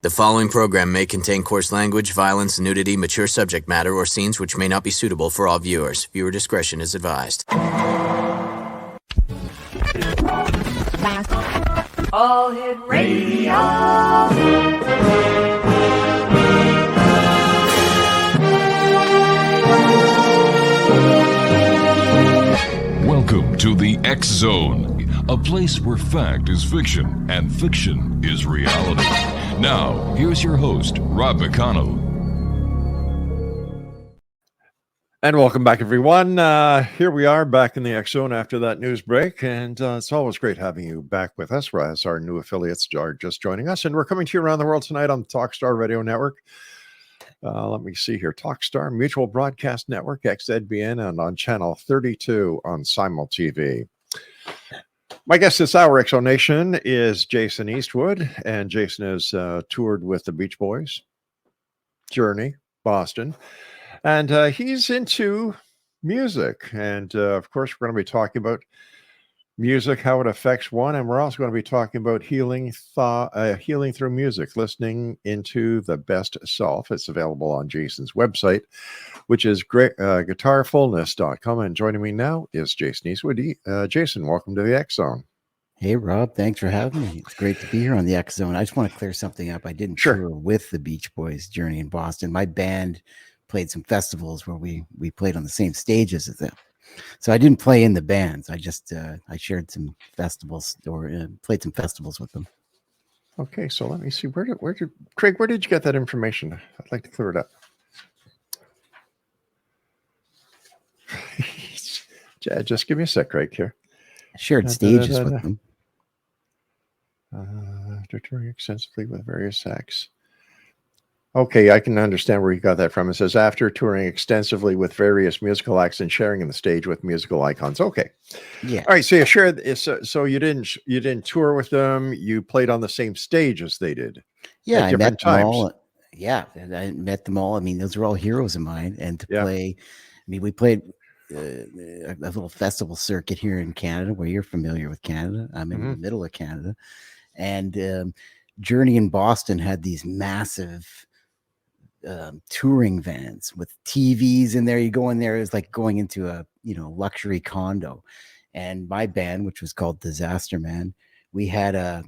The following program may contain coarse language, violence, nudity, mature subject matter, or scenes which may not be suitable for all viewers. Viewer discretion is advised. All Hit Radio. Welcome to the X Zone, a place where fact is fiction and fiction is reality. Now, here's your host, Rob McConnell. And welcome back, everyone. Here we are back in the X Zone after that news break. And it's always great having you back with us as our new affiliates are just joining us. And we're coming to you around the world tonight on the Talkstar Radio Network. Let me see here. Talkstar Mutual Broadcast Network, XZBN, and on channel 32 on Simul TV. My guest this hour, X Zone Nation, is Jason Eastwood. And Jason has toured with the Beach Boys, Journey, Boston. And he's into music. And, of course, we're going to be talking about music, how it affects one. And we're also going to be talking about healing through music, listening into the best self. It's available on Jason's website, which is guitarfulness.com. And joining me now is Jason Eastwood. Jason, welcome to the X Zone. Hey, Rob, thanks for having me. It's great to be here on the X Zone. I just want to clear something up. I didn't tour with the Beach Boys, Journey in Boston. My band played some festivals where we played on the same stages as them. So I didn't play in the bands. I just I shared some festivals or played some festivals with them. Okay, so let me see. Where did Craig? Where did you get that information? I'd like to clear it up. Just give me a sec, Craig. Here, I shared stages with them. Touring extensively with various acts. Okay, I can understand where you got that from. It says after touring extensively with various musical acts and sharing in the stage with musical icons. Okay, yeah. All right. So you shared. So you didn't tour with them. You played on the same stage as they did. Yeah, I met them all. Yeah, I met them all. I mean, those are all heroes of mine. And to play, I mean, we played a little festival circuit here in Canada, where you're familiar with Canada. I'm in the middle of Canada, and Journey in Boston had these massive touring vans with TVs in there. You go in there, it's like going into a luxury condo. And my band, which was called Disaster Man, we had a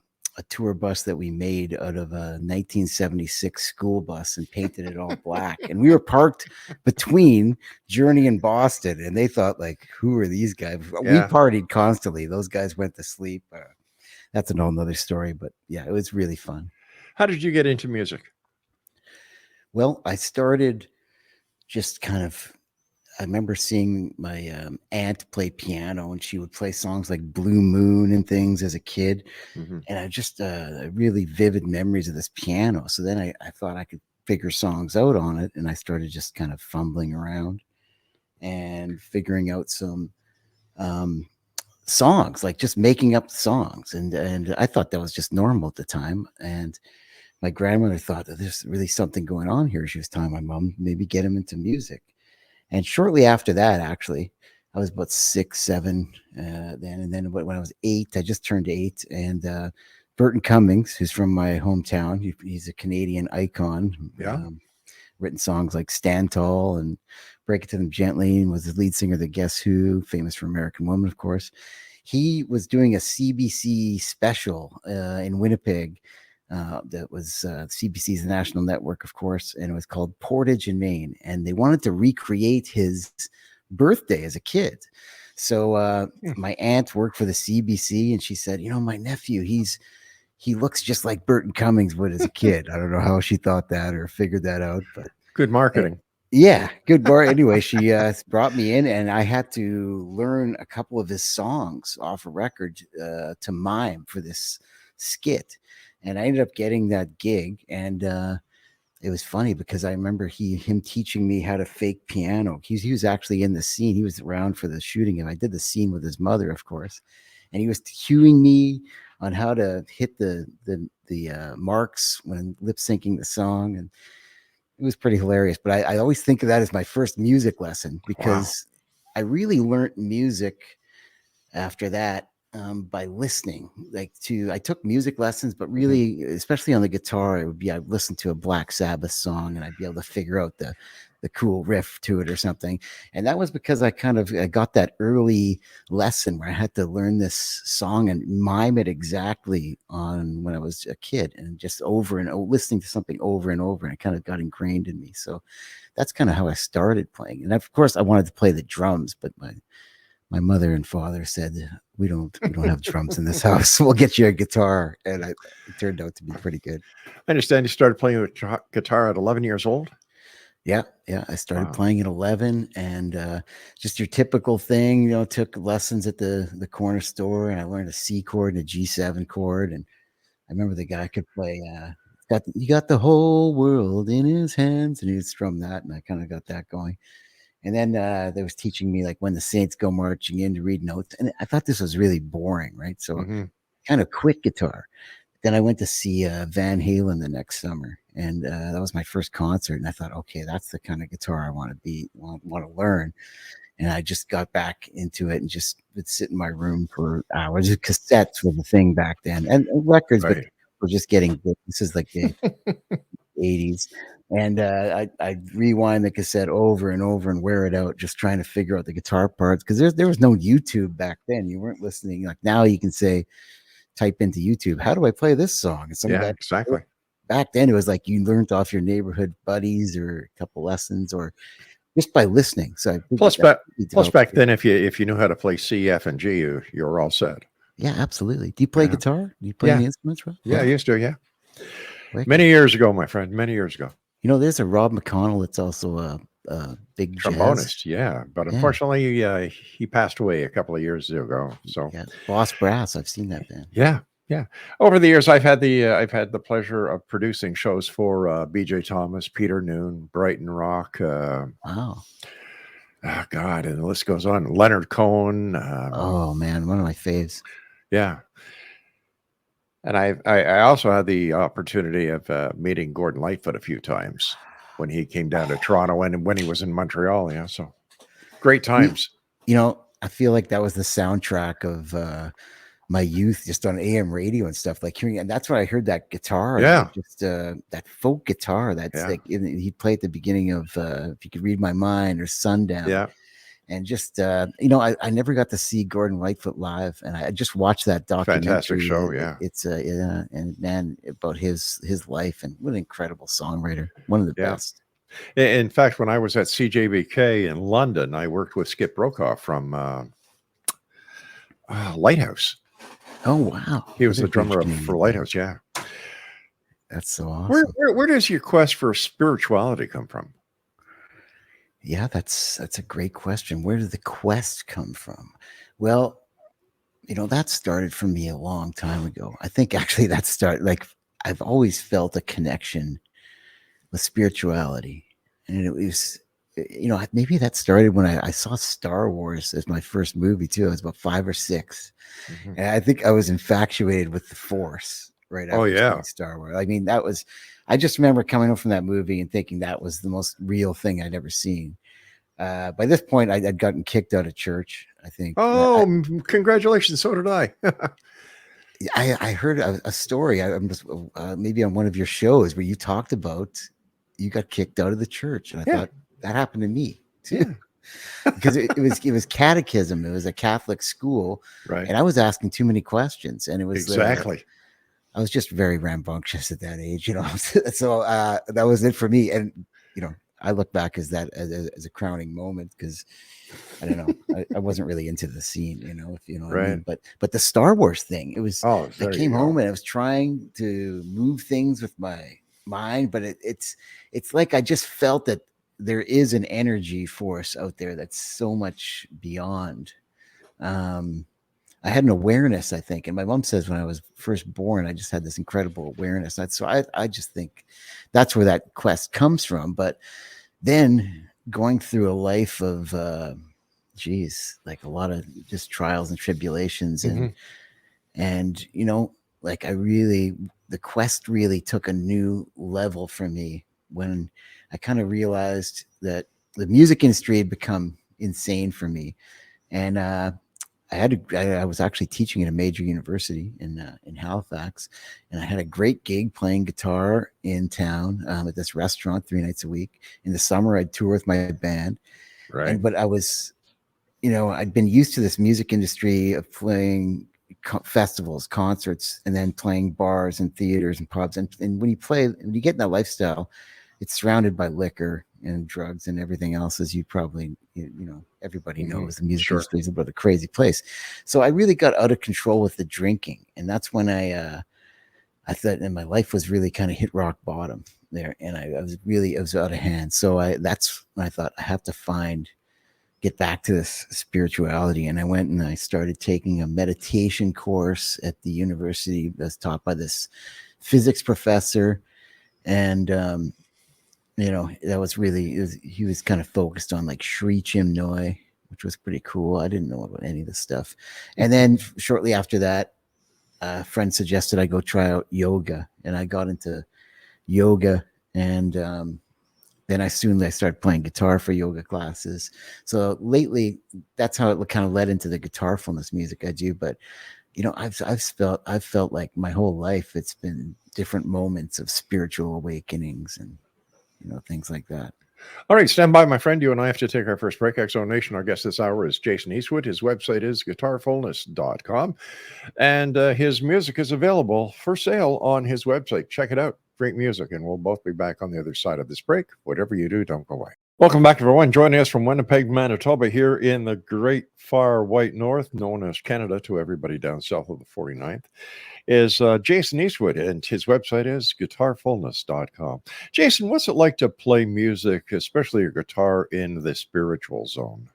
tour bus that we made out of a 1976 school bus and painted it all black. And we were parked between Journey and Boston, and they thought, like, who are these guys? Yeah. We partied constantly. Those guys went to sleep. That's a whole other story, but yeah, it was really fun. How did you get into music? Well, I started just kind of, I remember seeing my aunt play piano, and she would play songs like Blue Moon and things as a kid. And I just really vivid memories of this piano. So then I thought I could figure songs out on it. And I started just kind of fumbling around and figuring out some songs, like just making up songs. And I thought that was just normal at the time. And my grandmother thought that there's really something going on here. She was telling my mom, maybe get him into music. And shortly after that, actually, I was about 6, 7 then. And then when I was 8, I just turned 8. And Burton Cummings, who's from my hometown, he's a Canadian icon. Written songs like Stand Tall and Break It to Them Gently, and was the lead singer of the Guess Who, famous for American Woman, of course. He was doing a CBC special in Winnipeg. That was CBC's national network, of course, and it was called Portage in Maine, and they wanted to recreate his birthday as a kid. So my aunt worked for the CBC, and she said, my nephew, he looks just like Burton Cummings would as a kid. I don't know how she thought that or figured that out, but good marketing. Good bar. Anyway, she brought me in, and I had to learn a couple of his songs off a record to mime for this skit. And I ended up getting that gig, and it was funny because I remember him teaching me how to fake piano. He was actually in the scene. He was around for the shooting, and I did the scene with his mother, of course. And he was cueing me on how to hit the marks when lip syncing the song, and it was pretty hilarious. But I always think of that as my first music lesson because I really learned music after that by listening. I took music lessons, but really, especially on the guitar, I'd listen to a Black Sabbath song and I'd be able to figure out the cool riff to it or something. And that was because I got that early lesson where I had to learn this song and mime it exactly on when I was a kid, and just listening to something over and over, and it kind of got ingrained in me. So that's kind of how I started playing. And of course I wanted to play the drums, but my mother and father said, we don't have drums in this house. We'll get you a guitar. And it turned out to be pretty good. I understand you started playing guitar at 11 years old. Yeah. I started playing at 11, and just your typical thing, took lessons at the corner store, and I learned a C chord and a G7 chord. And I remember the guy could play, he got the whole world in his hands, and he would strum that, and I kind of got that going. And then they was teaching me like When the Saints Go Marching In to read notes. And I thought this was really boring, right? So kind of quit guitar. Then I went to see Van Halen the next summer. And that was my first concert. And I thought, okay, that's the kind of guitar I want to learn. And I just got back into it and just would sit in my room for hours. Cassettes were the thing back then. And records were just getting good. This is like the 80s. And I'd rewind the cassette over and over and wear it out, just trying to figure out the guitar parts, because there was no YouTube back then. You weren't listening. Like now you can type into YouTube, how do I play this song? And exactly. Back then it was like you learned off your neighborhood buddies or a couple lessons or just by listening. So plus back then, if you knew how to play C, F, and G, you're all set. Yeah, absolutely. Do you play guitar? Do you play any instruments, Rob? Yeah, I used to. Yeah, many years ago, my friend. Many years ago. There's a Rob McConnell that's also a big trombonist. Yeah, but unfortunately, he passed away a couple of years ago. So Boss Brass, I've seen that band. Yeah. Over the years, I've had the pleasure of producing shows for B.J. Thomas, Peter Noon, Brighton Rock. Wow. Oh God, and the list goes on. Leonard Cohen. Oh man, one of my faves. Yeah. And I also had the opportunity of meeting Gordon Lightfoot a few times when he came down to Toronto and when he was in Montreal. Yeah, so great times. I feel like that was the soundtrack of my youth, just on AM radio and stuff, like hearing, and that's when I heard that guitar. Yeah, just that folk guitar. That's like he played at the beginning of If You Could Read My Mind or Sundown. Yeah. And just, I never got to see Gordon Lightfoot live, and I just watched that documentary. Fantastic show, yeah. It's and man, about his life, and what an incredible songwriter, one of the best. In fact, when I was at CJBK in London, I worked with Skip Brokaw from Lighthouse. Oh wow, he was the drummer for Lighthouse. Yeah, that's so awesome. Where does your quest for spirituality come from? Yeah, that's a great question. Where did the quest come from? Well, that started for me a long time ago. I think actually that started, like, I've always felt a connection with spirituality. And it was, maybe that started when I saw Star Wars as my first movie too. I was about 5 or 6. And I think I was infatuated with the Force right after Star Wars. I mean, I just remember coming home from that movie and thinking that was the most real thing I'd ever seen. By this point, I'd gotten kicked out of church, I think. Oh, congratulations. So did I. I heard a story, maybe on one of your shows, where you talked about you got kicked out of the church. And I thought that happened to me too. Because it was catechism. It was a Catholic school. Right. And I was asking too many questions. And it was exactly. I was just very rambunctious at that age, So that was it for me. And I look back as a crowning moment, because I don't know, I wasn't really into the scene, if you know what I mean. But the Star Wars thing, it was. I came home and I was trying to move things with my mind, but it's like I just felt that there is an energy force out there that's so much beyond. I had an awareness, I think. And my mom says when I was first born, I just had this incredible awareness. I just think that's where that quest comes from. But then going through a life of, like a lot of just trials and tribulations. And like the quest really took a new level for me when I kind of realized that the music industry had become insane for me. And, I was actually teaching at a major university in Halifax, and I had a great gig playing guitar in town at this restaurant 3 nights a week. In the summer, I'd tour with my band, Right. but I was, I'd been used to this music industry of playing festivals, concerts, and then playing bars and theaters and pubs. And when you get in that lifestyle, it's surrounded by liquor and drugs and everything else, as you probably, everybody knows. The music industry is about a crazy place. So I really got out of control with the drinking. And that's when I thought, and my life was really kind of hit rock bottom there. And I was out of hand. So that's when I thought I have to get back to this spirituality. And I went and I started taking a meditation course at the university that's taught by this physics professor. And, that was he was kind of focused on like Sri Chinmoy, which was pretty cool. I didn't know about any of this stuff. And then shortly after that, a friend suggested I go try out yoga, and I got into yoga. And then I started playing guitar for yoga classes. So lately, that's how it kind of led into the guitarfulness music I do. But I've felt like my whole life it's been different moments of spiritual awakenings and things like that. All right, stand by, my friend. You and I have to take our first break. X-Zone Nation, our guest this hour is Jason Eastwood. His website is guitarfulness.com, and his music is available for sale on his website. Check it out. Great music, and we'll both be back on the other side of this break. Whatever you do, don't go away. Welcome back, everyone. Joining us from Winnipeg, Manitoba, here in the great far white north, known as Canada to everybody down south of the 49th, is Jason Eastwood, and his website is guitarfulness.com. Jason, what's it like to play music, especially your guitar, in the spiritual zone?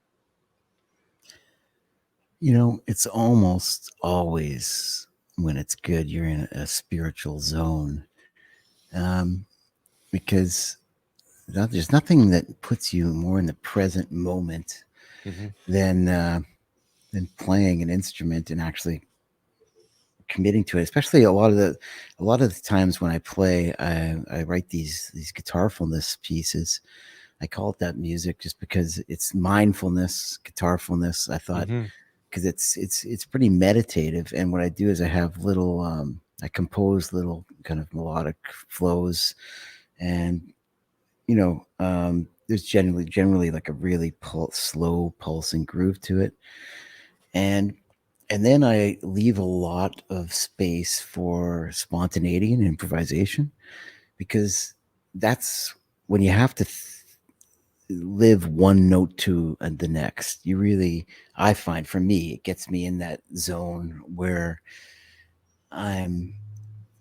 It's almost always, when it's good, you're in a spiritual zone, because there's nothing that puts you more in the present moment than playing an instrument and actually committing to it. Especially a lot of the times when I play, I write these guitarfulness pieces. I call it that music just because it's mindfulness, guitarfulness. I thought because it's pretty meditative, and what I do is I have little I compose little kind of melodic flows, and there's generally like a really slow pulsing groove to it, and then I leave a lot of space for spontaneity and improvisation, because that's when you have to live one note to the next. I find, for me, it gets me in that zone where I'm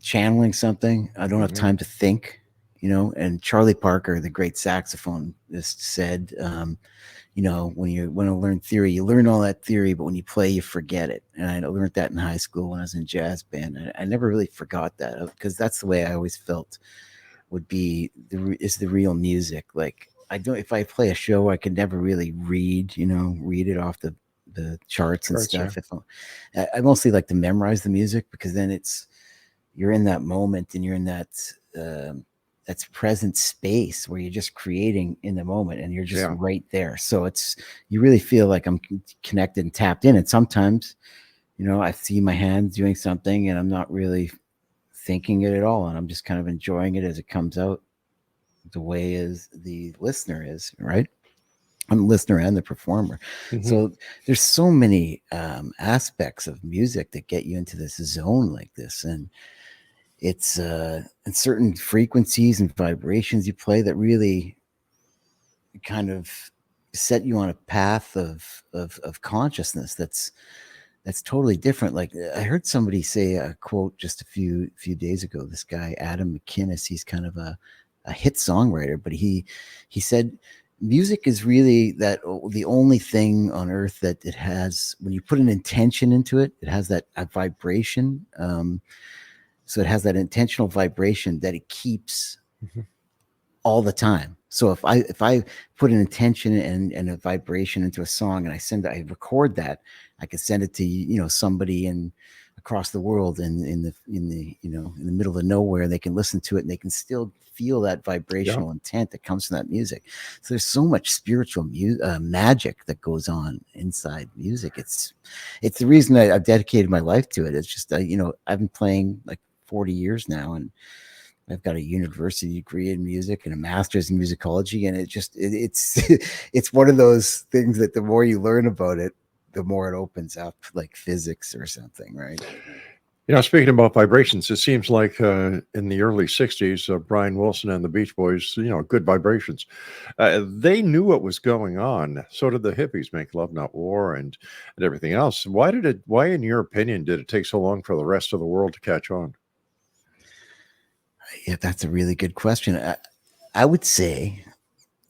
channeling something. I don't have time to think. And Charlie Parker, the great saxophonist, said, when you want to learn theory, you learn all that theory, but when you play, you forget it. And I learned that in high school when I was in jazz band. I never really forgot that, because that's the way I always felt would be is the real music. Like, if I play a show, I could never really read it off the charts and stuff. Yeah. I mostly like to memorize the music, because then you're in that moment and you're in that's present space where you're just creating in the moment and you're just right there. So you really feel like I'm connected and tapped in. And sometimes, I see my hands doing something and I'm not really thinking it at all. And I'm just kind of enjoying it as it comes out, the way as the listener is, right? I'm the listener and the performer. So there's so many aspects of music that get you into this zone like this. And it's and certain frequencies and vibrations you play that really kind of set you on a path of consciousness that's totally different. Like, I heard somebody say a quote just a few days ago. This guy, Adam McInnes, he's kind of a hit songwriter, but he said music is really the only thing on earth that it has, when you put an intention into it, it has a vibration. So it has that intentional vibration that it keeps all the time. So if I put an intention and a vibration into a song and I record that, I could send it to somebody in across the world in the in the middle of nowhere. They can listen to it and they can still feel that vibrational intent that comes from that music. So there's so much spiritual magic that goes on inside music. It's the reason I've dedicated my life to it. It's just I've been playing like 40 years now, and I've got a university degree in music and a master's in musicology, and it's it's one of those things that the more you learn about it, the more it opens up, like physics or something, right? Speaking about vibrations, it seems like in the early 60s, Brian Wilson and the Beach Boys, good vibrations. They knew what was going on. So did the hippies, Make Love Not War, and everything else. Why, in your opinion, did it take so long for the rest of the world to catch on? Yeah, that's a really good question. I would say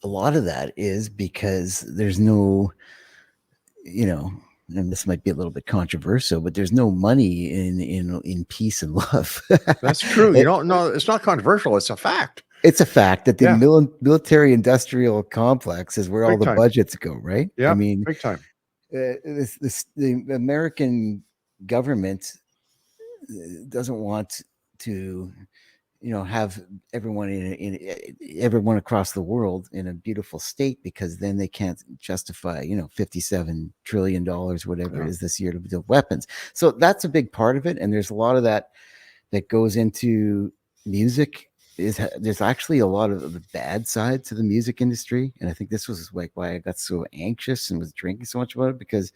a lot of that is because there's no, and this might be a little bit controversial, but there's no money in peace and love. That's true. No, it's not controversial. It's a fact. It's a fact that the military industrial complex is where all the budgets go, right? Yeah, I mean, big time. The American government doesn't want to have everyone across the world in a beautiful state, because then they can't justify $57 trillion, whatever it is this year, to build weapons. So that's a big part of it, and there's a lot of that goes into music. There's actually a lot of the bad side to the music industry, and I think this was like why I got so anxious and was drinking so much about it, because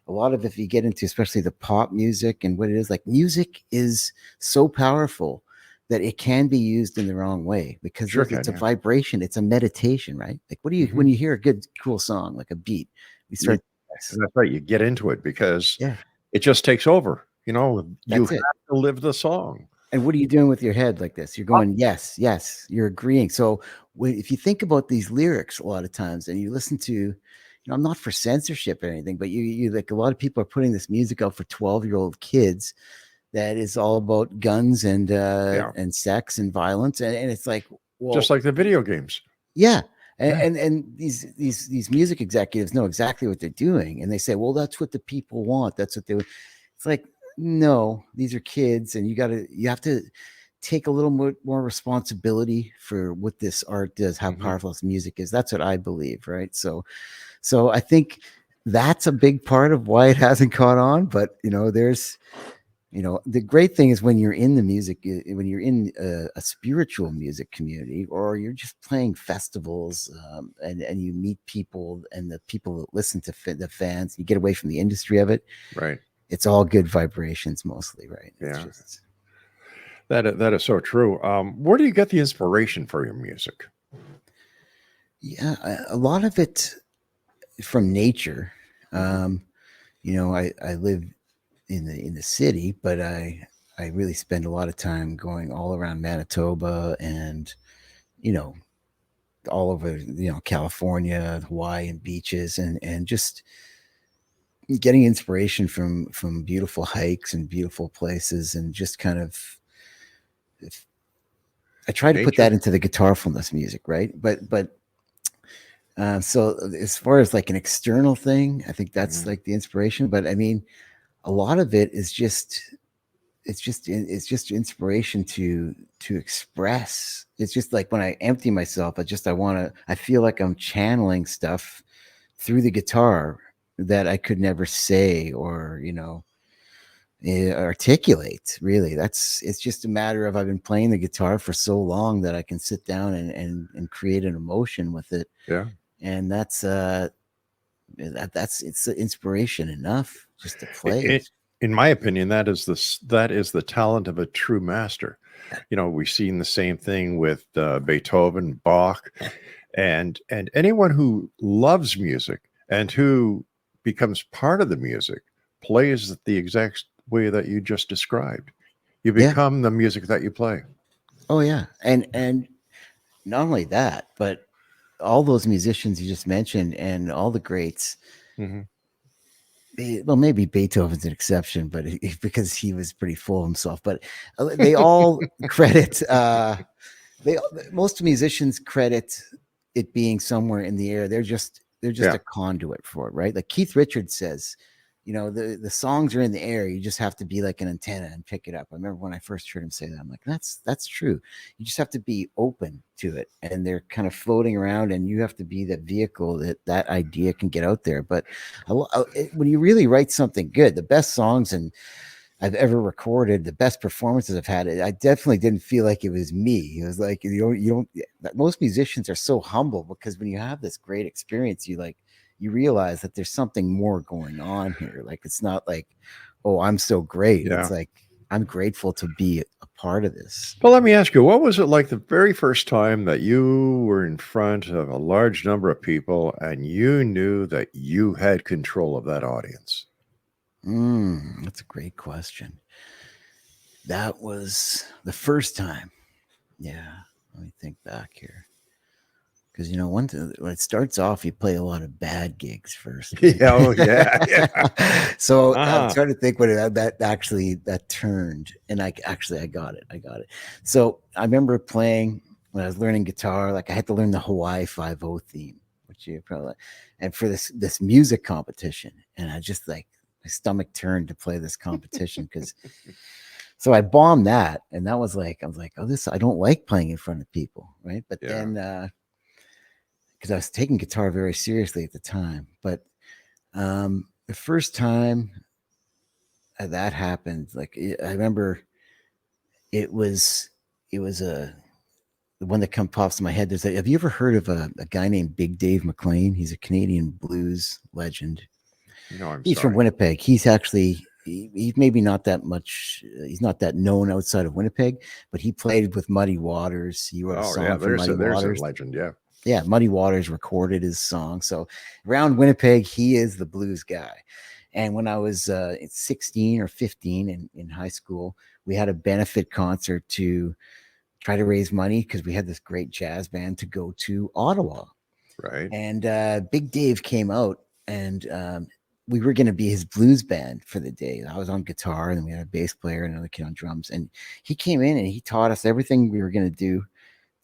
a lot of, if you get into especially the pop music and what it is, like, music is so powerful that it can be used in the wrong way, because it's a vibration, it's a meditation, right? Like, what do you when you hear a good, cool song, like a beat, we start. That's right. You get into it because it just takes over. You have to live the song. And what are you doing with your head like this? You're going, yes, yes. You're agreeing. So if you think about these lyrics a lot of times, and you listen to, I'm not for censorship or anything, but you like, a lot of people are putting this music out for 12-year-old kids that is all about guns and sex and violence, and it's like, well, just like the video games. Yeah. And these music executives know exactly what they're doing, and they say, well, that's what the people want. That's what they. It's like, no, these are kids, and you have to take a little more responsibility for what this art does, how powerful this music is. That's what I believe, right? So I think that's a big part of why it hasn't caught on. But there's. The great thing is when you're in the music, when you're in a spiritual music community, or you're just playing festivals, and you meet people, and the people that listen to the fans, you get away from the industry of it. Right. It's all good vibrations mostly, right? It's that is so true. Where do you get the inspiration for your music? Yeah, a lot of it from nature. I live in the city, but I really spend a lot of time going all around Manitoba and all over California, Hawaii, and beaches, and just getting inspiration from beautiful hikes and beautiful places, and just kind of, I try to put that into the Guitarfulness music, right? But so as far as like an external thing, I think that's like the inspiration. But I mean, a lot of it is just inspiration to express. It's just like when I empty myself, I feel like I'm channeling stuff through the guitar that I could never say or articulate. Really, it's just a matter of, I've been playing the guitar for so long that I can sit down and create an emotion with it. Yeah, and that's it's inspiration enough just to play. In my opinion, that is the talent of a true master. We've seen the same thing with Beethoven, Bach, and anyone who loves music and who becomes part of the music plays the exact way that you just described. You become the music that you play. Oh yeah, and not only that, but all those musicians you just mentioned and all the greats. Well, maybe Beethoven's an exception, but because he was pretty full of himself. But they all credit. Most musicians credit it being somewhere in the air. They're just a conduit for it, right? Like Keith Richards says, the songs are in the air. You just have to be like an antenna and pick it up. I remember when I first heard him say that, I'm like, that's true. You just have to be open to it, and they're kind of floating around, and you have to be the vehicle that idea can get out there. But when you really write something good, the best songs I've ever recorded, the best performances I've had, I definitely didn't feel like it was me. It was like, you don't, most musicians are so humble, because when you have this great experience, you realize that there's something more going on here. Like, it's not like, oh, I'm so great. Yeah. It's like, I'm grateful to be a part of this. Well, let me ask you, what was it like the very first time that you were in front of a large number of people and you knew that you had control of that audience? That's a great question. That was the first time. Yeah. Let me think back here. Because, when it starts off, you play a lot of bad gigs first. Right? Oh, yeah. So I'm trying to think when that turned, and I got it. So I remember playing when I was learning guitar. Like, I had to learn the Hawaii 5/0 theme, which you probably, and for this music competition, and I just my stomach turned to play this competition because. So I bombed that, and that was I was like, oh, I don't like playing in front of people, right? But then, because I was taking guitar very seriously at the time, but the first time that happened, I remember it was the one that pops in my head. Have you ever heard of a guy named Big Dave McLean? He's a Canadian blues legend. No, He's from Winnipeg. He's actually. He's maybe not that much. He's not that known outside of Winnipeg, but he played with Muddy Waters. He wrote a song for Muddy Waters. A legend, yeah. Muddy Waters recorded his song. So around Winnipeg, he is the blues guy. And when I was 16 or 15 in high school, we had a benefit concert to try to raise money because we had this great jazz band to go to Ottawa. Right. And Big Dave came out, and we were going to be his blues band for the day. I was on guitar, and then we had a bass player and another kid on drums. And he came in and he taught us everything we were going to do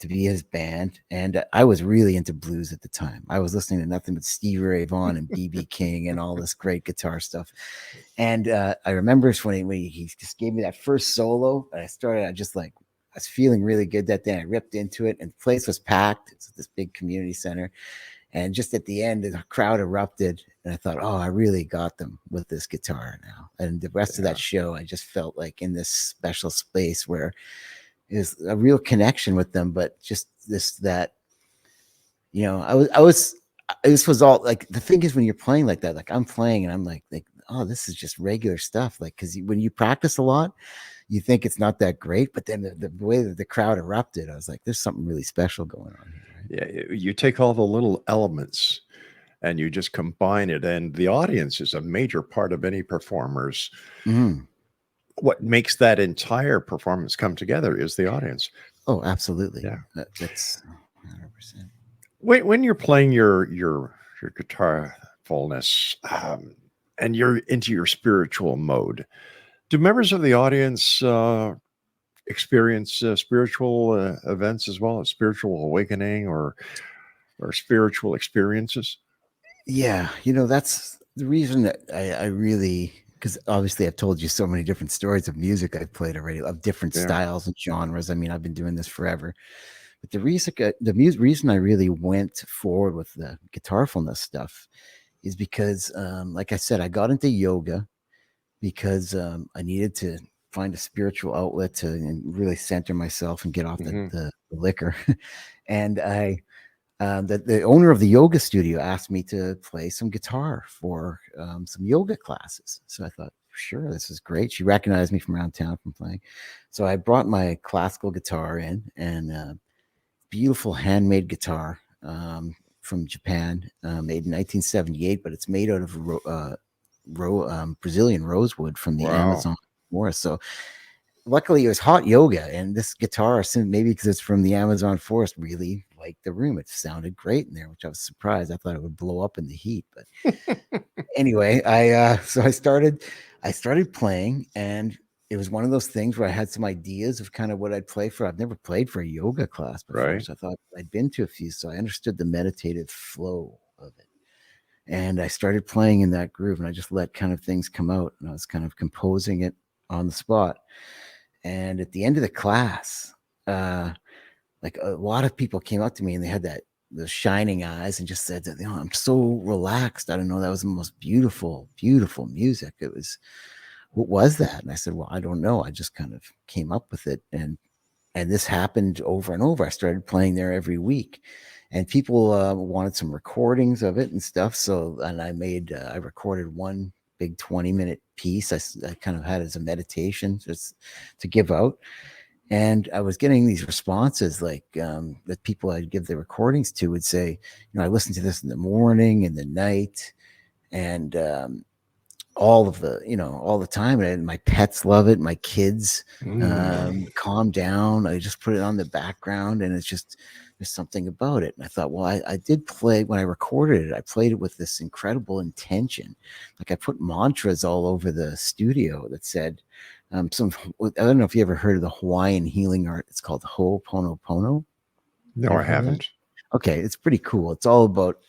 to be his band. And I was really into blues at the time. I was listening to nothing but Stevie Ray Vaughan and B.B. King and all this great guitar stuff. And I remember when he just gave me that first solo, and I was feeling really good that day. I ripped into it, and the place was packed. It's this big community center. And just at the end, the crowd erupted, and I thought, oh, I really got them with this guitar now. And the rest of that show, I just felt like in this special space where it was a real connection with them, but just this was all like, the thing is, when you're playing like that, like I'm playing and I'm like, oh, this is just regular stuff. Like, because when you practice a lot, you think it's not that great, but then the way that the crowd erupted, I was like, there's something really special going on here. Yeah, you take all the little elements and you just combine it, and the audience is a major part of any performer's. What makes that entire performance come together is the audience. Oh, absolutely. Yeah, that's 100%. When you're playing your guitarfulness, and you're into your spiritual mode, do members of the audience experience spiritual events as well, as spiritual awakening or spiritual experiences? Yeah, that's the reason that I really, because obviously I've told you so many different stories of music I've played already, of different styles and genres. I mean, I've been doing this forever. But the reason I really went forward with the guitarfulness stuff is because, like I said, I got into yoga because I needed to find a spiritual outlet to really center myself and get off the liquor. And the owner of the yoga studio asked me to play some guitar for some yoga classes. So I thought, sure, this is great. She recognized me from around town from playing. So I brought my classical guitar in, and beautiful handmade guitar from Japan, made in 1978, but it's made out of Brazilian rosewood from the Amazon forest. So luckily it was hot yoga, and this guitar, maybe because it's from the Amazon forest, really liked the room. It sounded great in there, which I was surprised. I thought it would blow up in the heat, but anyway, I started playing, and it was one of those things where I had some ideas of kind of what I'd play for. I've never played for a yoga class before, so I thought I'd been to a few, so I understood the meditative flow of it. And I started playing in that groove, and I just let kind of things come out, and I was kind of composing it on the spot. And at the end of the class, like a lot of people came up to me and they had the shining eyes and just said that, I'm so relaxed. I don't know. That was the most beautiful, beautiful music. What was that? And I said, well, I don't know. I just kind of came up with it. And this happened over and over. I started playing there every week, and people wanted some recordings of it and stuff. So, and I recorded one big 20-minute piece. I kind of had it as a meditation just to give out. And I was getting these responses like that people I'd give the recordings to would say, I listened to this in the morning, in the night, and all the time. And my pets love it. My kids calm down. I just put it on the background, and there's something about it. And I thought, well, I did play when I recorded it. I played it with this incredible intention. Like I put mantras all over the studio that said, I don't know if you ever heard of the Hawaiian healing art. It's called Ho'oponopono. No, I haven't. Okay, it's pretty cool. It's all about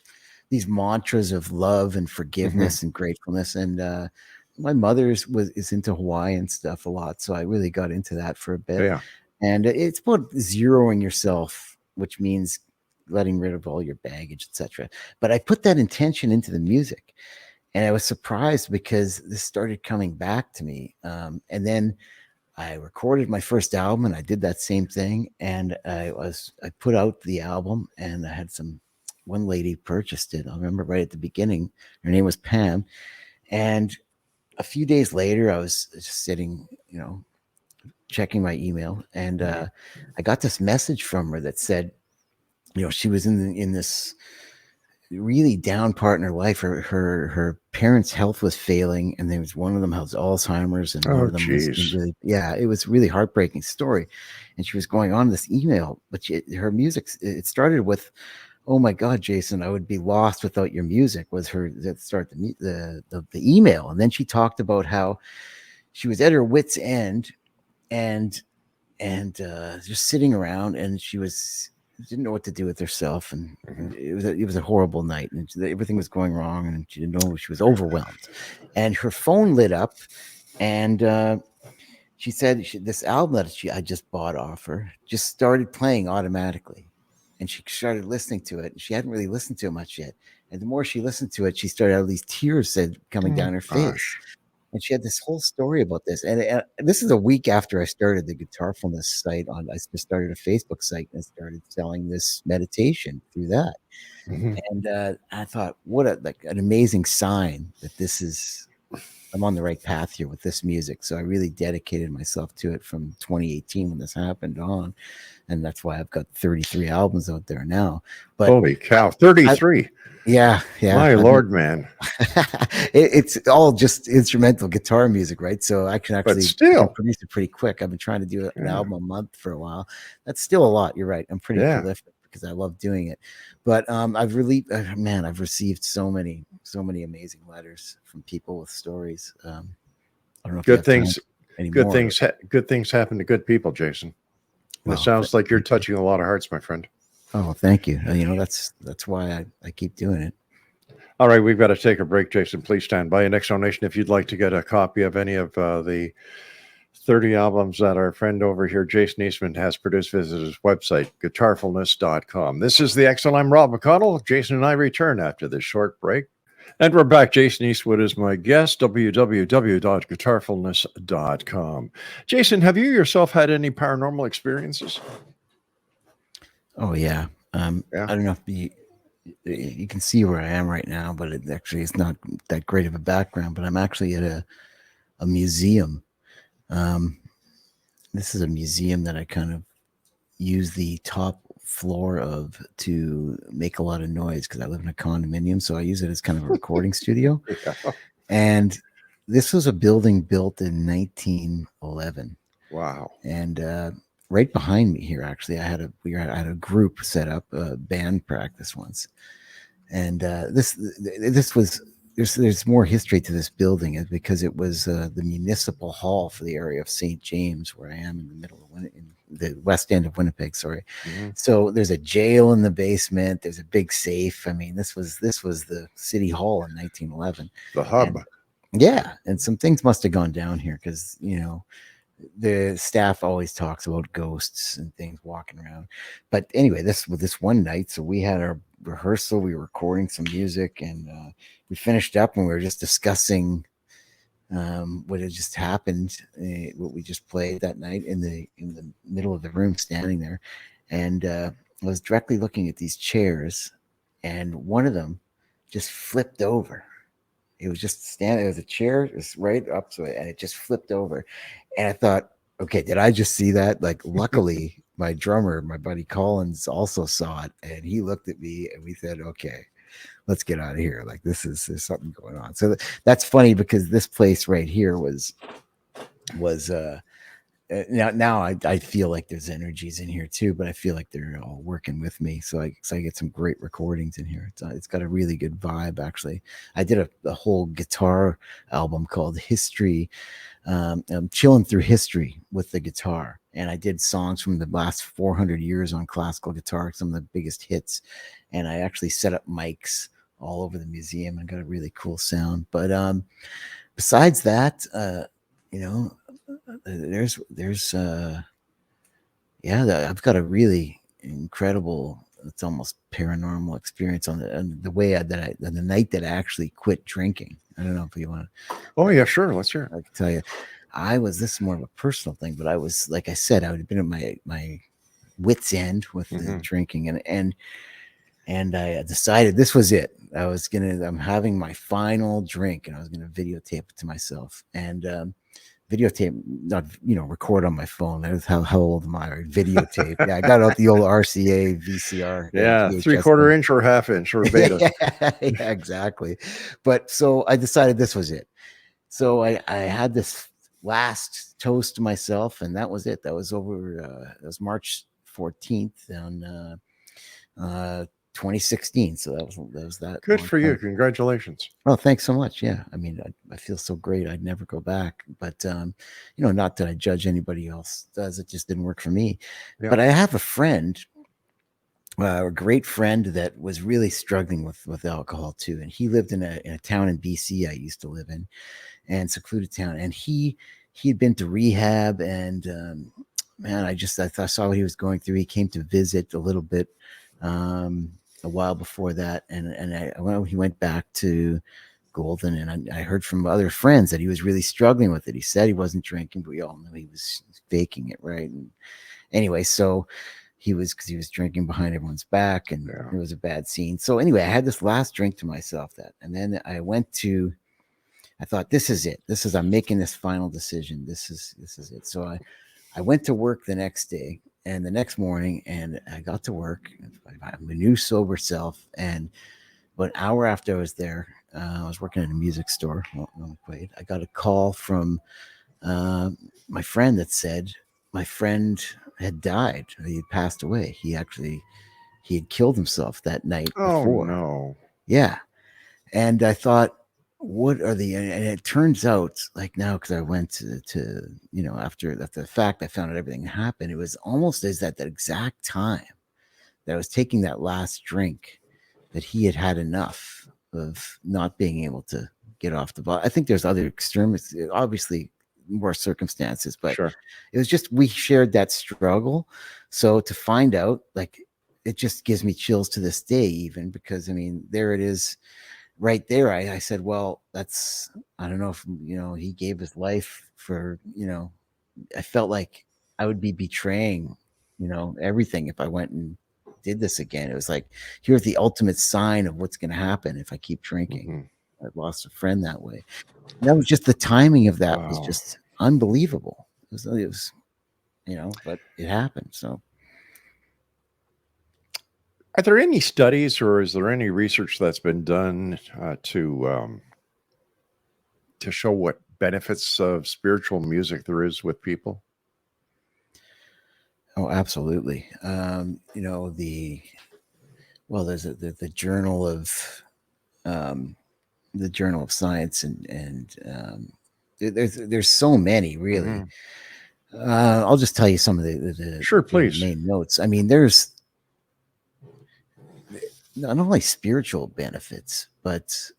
these mantras of love and forgiveness and gratefulness. And my mother is into Hawaiian stuff a lot, so I really got into that for a bit. Yeah. And it's about zeroing yourself, which means letting rid of all your baggage, etc. But I put that intention into the music. And I was surprised because this started coming back to me. And then I recorded my first album, and I did that same thing. And I put out the album, and I had one lady purchased it. I remember right at the beginning, her name was Pam. And a few days later, I was just sitting, checking my email. And I got this message from her that said, she was in this really down part in her life. Her parents' health was failing, and there was one of them has Alzheimer's, and one of them was really, it was a really heartbreaking story. And she was going on this email, but her music, it started with, "Oh my God, Jason, I would be lost without your music," was her that start the email. And then she talked about how she was at her wit's end, and just sitting around, and she didn't know what to do with herself, and it was a horrible night, and everything was going wrong, and she didn't know. She was overwhelmed, and her phone lit up, and she said this album that I just bought off her just started playing automatically, and she started listening to it. And she hadn't really listened to it much yet, and the more she listened to it, she started having these tears coming down her face. And she had this whole story about this. And this is a week after I started the Guitarfulness site. I just started a Facebook site and started selling this meditation through that. And I thought, what an amazing sign that I'm on the right path here with this music. So I really dedicated myself to it from 2018 when this happened on. And that's why I've got 33 albums out there now. But holy cow, 33. Yeah. My Lord, man. It's all just instrumental guitar music, right? So I can actually produce it pretty quick. I've been trying to do an album a month for a while. That's still a lot. You're right. I'm pretty prolific because I love doing it. But I've received so many amazing letters from people with stories. I don't know if good things happen to good people, Jason. It sounds like you're touching a lot of hearts, my friend. Oh, thank you. That's why I keep doing it. All right, we've got to take a break, Jason. Please stand by. Next donation, if you'd like to get a copy of any of the 30 albums that our friend over here, Jason Eastman, has produced, visit his website, guitarfulness.com. This is the Excel. I'm Rob McConnell. Jason and I return after this short break. And we're back. Jason Eastwood is my guest, www.guitarfulness.com. Jason, have you yourself had any paranormal experiences? Oh, yeah. I don't know if you can see where I am right now, but it actually is not that great of a background. But I'm actually at a museum. This is a museum that I kind of use the top floor of to make a lot of noise because I live in a condominium. So I use it as kind of a recording studio. And this was a building built in 1911. Wow. And right behind me here, actually, I had a group set up, a band practice once, and this was there's more history to this building because it was the municipal hall for the area of St. James, where I am in the middle of in the west end of Winnipeg. Sorry. Mm-hmm. So there's a jail in the basement. There's a big safe. I mean, this was the city hall in 1911. The hub. And, yeah, and some things must have gone down here because the staff always talks about ghosts and things walking around. But anyway, this one night, so we had our rehearsal. We were recording some music, and we finished up, and we were just discussing what had just happened, what we just played that night in the middle of the room, standing there, and I was directly looking at these chairs, and one of them just flipped over. It was just standing. There was a chair, it was right up to it, and it just flipped over. And I thought, okay, did I just see that? Like, luckily, my drummer, my buddy Collins, also saw it, and he looked at me, and we said, okay, let's get out of here. Like, there's something going on. So that's funny because this place right here was now I feel like there's energies in here too, but I feel like they're all working with me. So I get some great recordings in here. It's got a really good vibe, actually. I did a whole guitar album called History. I'm chilling through history with the guitar. And I did songs from the last 400 years on classical guitar, some of the biggest hits. And I actually set up mics all over the museum and got a really cool sound. But besides that, I've got a really incredible, it's almost paranormal experience on the way on the night that I actually quit drinking. I don't know if you want to. Oh yeah, sure. Let's hear it. I can tell you, this is more of a personal thing, but I was, like I said, I would have been at my wit's end with the drinking, and I decided this was it. I'm having my final drink, and I was gonna videotape it to myself, and videotape, not record on my phone. That's how old am I? Or videotape. Yeah, I got out the old RCA VCR. Yeah, 3/4 inch or 1/2 inch or beta. Yeah, exactly. But so I decided this was it. So I had this last toast to myself, and that was it. That was over. That was March 14th on 2016. So that was that. Good for you. Congratulations. Oh, thanks so much. Yeah. I mean, I feel so great. I'd never go back, but not that I judge anybody else does. It just didn't work for me. Yeah. But I have a friend, a great friend that was really struggling with alcohol too. And he lived in a town in BC I used to live in, and secluded town. And he'd been to rehab, and man, I saw what he was going through. He came to visit a little bit a while before that, and he went back to Golden, and I heard from other friends that he was really struggling with it. He said he wasn't drinking, but we all knew he was faking it, right? And anyway, so because he was drinking behind everyone's back, and it was a bad scene. So anyway, I had this last drink to myself and then I thought, this is it. I'm making this final decision. This is it. So I went to work the next day and the next morning, and I got to work. I'm a new sober self. And about an hour after I was there, I was working at a music store. I got a call from my friend that said my friend had died. He had passed away. He had killed himself that night before. Oh no. Yeah. And I thought, what are and it turns out, like, now, because I went to after the fact, I found out everything happened. It was almost as that exact time that I was taking that last drink that he had enough of not being able to get off the ball. I think there's other extremists, obviously more circumstances, but sure. It was just, we shared that struggle. So to find out, like, it just gives me chills to this day, even because, I mean, there it is. Right there, I said, well, I don't know if, he gave his life for, I felt like I would be betraying, everything if I went and did this again. It was like, here's the ultimate sign of what's going to happen if I keep drinking. I lost a friend that way. And that was just the timing of that. Wow. Was just unbelievable. It was, but it happened. So. Are there any studies, or is there any research that's been done to show what benefits of spiritual music there is with people? Oh, absolutely. There's the Journal of the Journal of Science, and there's so many really. I'll just tell you some of the Sure, please. main notes. I mean, there's not only spiritual benefits, but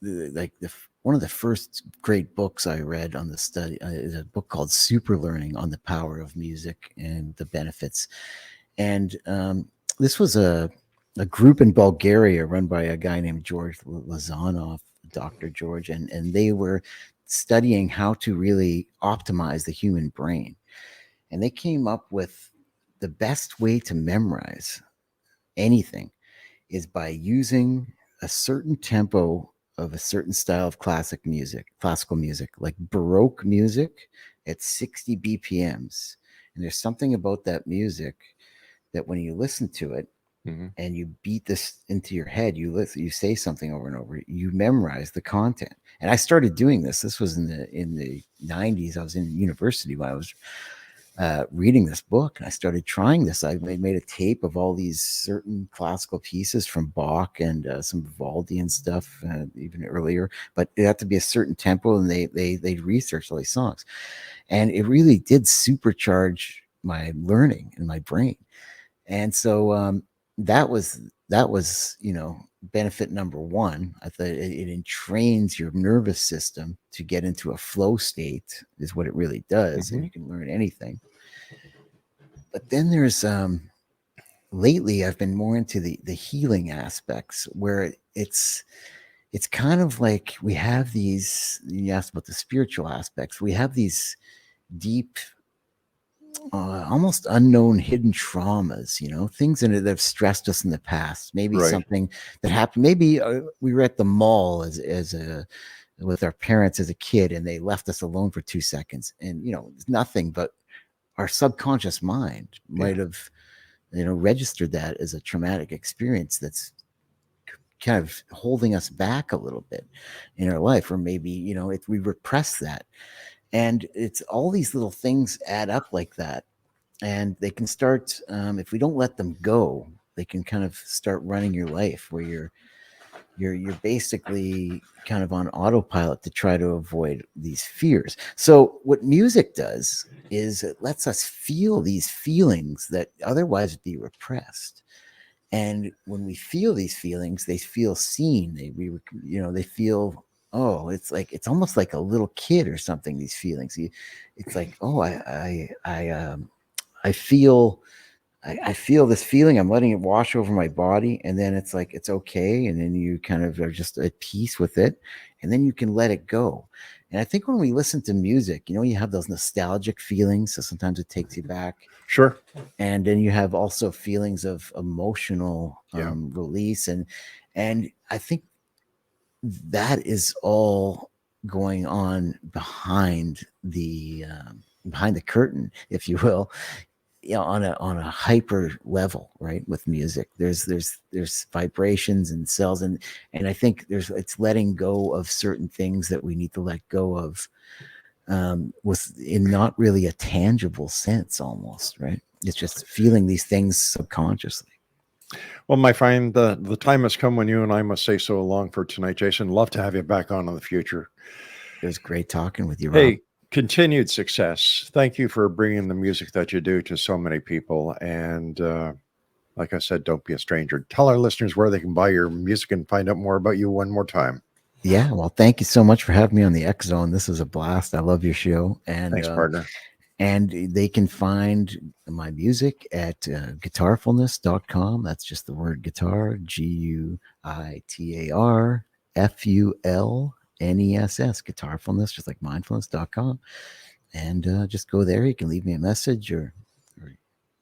one of the first great books I read on the study is a book called Super Learning on the Power of Music and the Benefits. And this was a group in Bulgaria run by a guy named George Lazanov, Dr. George, and they were studying how to really optimize the human brain. And they came up with the best way to memorize anything is by using a certain tempo of a certain style of classical music, like Baroque music at 60 BPMs. And there's something about that music that when you listen to it and you beat this into your head, you say something over and over, you memorize the content. And I started doing this. This was in the 90s. I was in university when I was reading this book, and I started trying this. I made a tape of all these certain classical pieces from Bach and some Vivaldi and stuff, even earlier. But it had to be a certain tempo, and they researched all these songs, and it really did supercharge my learning in my brain. And so that was benefit number one. I thought it entrains your nervous system to get into a flow state, is what it really does, and you can learn anything. But then there's lately I've been more into the healing aspects, where it's kind of like we have these, you asked about the spiritual aspects, we have these deep almost unknown hidden traumas, things that have stressed us in the past. Maybe something that happened. Maybe we were at the mall with our parents as a kid, and they left us alone for 2 seconds, and it's nothing, but our subconscious mind might have registered that as a traumatic experience that's kind of holding us back a little bit in our life, or maybe if we repress that. And it's all these little things add up like that. And they can start, if we don't let them go, they can kind of start running your life, where you're basically kind of on autopilot to try to avoid these fears. So what music does is it lets us feel these feelings that otherwise would be repressed. And when we feel these feelings, they feel seen. They feel, oh, it's almost like a little kid or something. These feelings, it's like, oh, I feel this feeling. I'm letting it wash over my body, and then it's like it's okay, and then you kind of are just at peace with it, and then you can let it go. And I think when we listen to music, you have those nostalgic feelings, so sometimes it takes you back. Sure. And then you have also feelings of emotional release, and I think that is all going on behind the curtain, if you will, on a hyper level, right? With music, there's vibrations and cells, and I think it's letting go of certain things that we need to let go of, in not really a tangible sense, almost, right? It's just feeling these things subconsciously. Well, my friend, the time has come when you and I must say so long for tonight, Jason. Love to have you back on in the future. It was great talking with you, Rob. Hey, continued success. Thank you for bringing the music that you do to so many people. And like I said, don't be a stranger. Tell our listeners where they can buy your music and find out more about you one more time. Yeah, well, thank you so much for having me on the X Zone. This was a blast. I love your show. And thanks, partner. And they can find my music at guitarfulness.com. That's just the word guitar, GUITARFULNESS, guitarfulness, just like mindfulness.com. And just go there. You can leave me a message or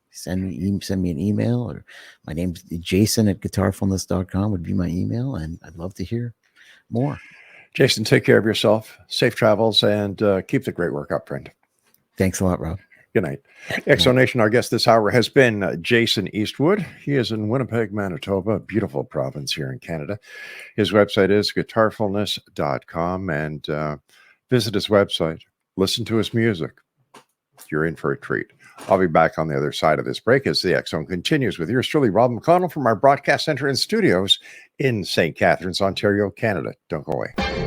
send me an email, or my name's Jason at guitarfulness.com would be my email. And I'd love to hear more. Jason, take care of yourself. Safe travels, and keep the great work up, friend. Thanks a lot, Rob. Good night. X Zone Nation, our guest this hour has been Jason Eastwood. He is in Winnipeg, Manitoba, a beautiful province here in Canada. His website is guitarfulness.com, and visit his website. Listen to his music. You're in for a treat. I'll be back on the other side of this break as the X Zone continues with yours truly, Rob McConnell, from our broadcast center and studios in St. Catharines, Ontario, Canada. Don't go away.